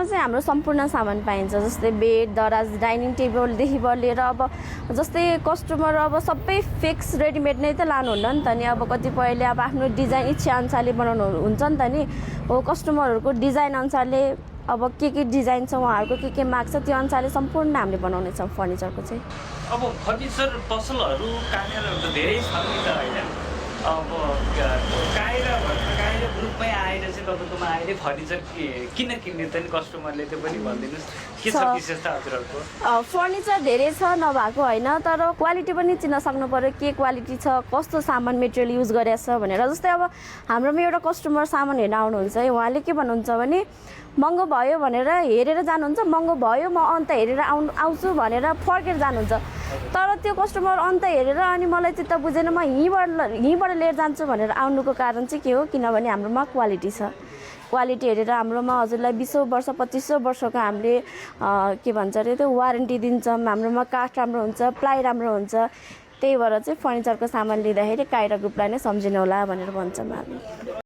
चाहिँ हाम्रो सम्पूर्ण सामान पाइन्छ, जस्तै बेड, दराज, डाइनिङ टेबलदेखि लिएर अब जस्तै कस्टमर अब सबै फिक्स रेडिमेड नै त लानुहुन्न नि त नि। अब कतिपयले अब आफ्नो डिजाइन इच्छा अनुसारले बनाउनु हुन्छ नि त नि। हो कस्टमरहरूको डिजाइन अनुसारले अब के डिजाइन छ, उहाँहरूको के माग छ, त्यो अनुसारले सम्पूर्ण हामीले बनाउने छौँ फर्निचरको चाहिँ। अब फर्निचर पसलहरू कार्यालयहरू त धेरै छन् नि त होइन। अब काइरा ग्रुपमै आएर चाहिँ तपाईँकोमा आएर फर्निचर किन किन्ने त नि कस्टमरले, त्यो पनि भनिदिनुहोस्, के छ विशेषता हजुरहरूको? फर्निचर धेरै छ, नभएको होइन, तर क्वालिटी पनि चिन्न सक्नु पऱ्यो, के क्वालिटी छ, कस्तो सामान मेटेरियल युज गरेको छ भनेर। जस्तै अब हाम्रोमा एउटा कस्टमर सामान हेर्न आउनुहुन्छ है, उहाँले के भन्नुहुन्छ भने महँगो भयो भनेर हेरेर जानुहुन्छ, महँगो भयो म अन्त हेरेर आउँछु भनेर फर्केर जानुहुन्छ। तर त्यो कस्टमर अन्त हेरेर अनि मलाई चित्त बुझेन, म यहीँबाट लिएर जान्छु भनेर आउनुको कारण चाहिँ के हो, किनभने हाम्रोमा क्वालिटी छ। क्वालिटी हेरेर हाम्रोमा हजुरलाई 20 वर्ष 25 वर्षको हामीले के भन्छ अरे त्यो वारेन्टी दिन्छौँ। हाम्रोमा काठ राम्रो हुन्छ, प्लाई राम्रो हुन्छ। त्यही भएर चाहिँ फर्निचरको सामान लिँदाखेरि काइरा ग्रुपलाई नै सम्झिनु होला भनेर भन्छौँ हामी।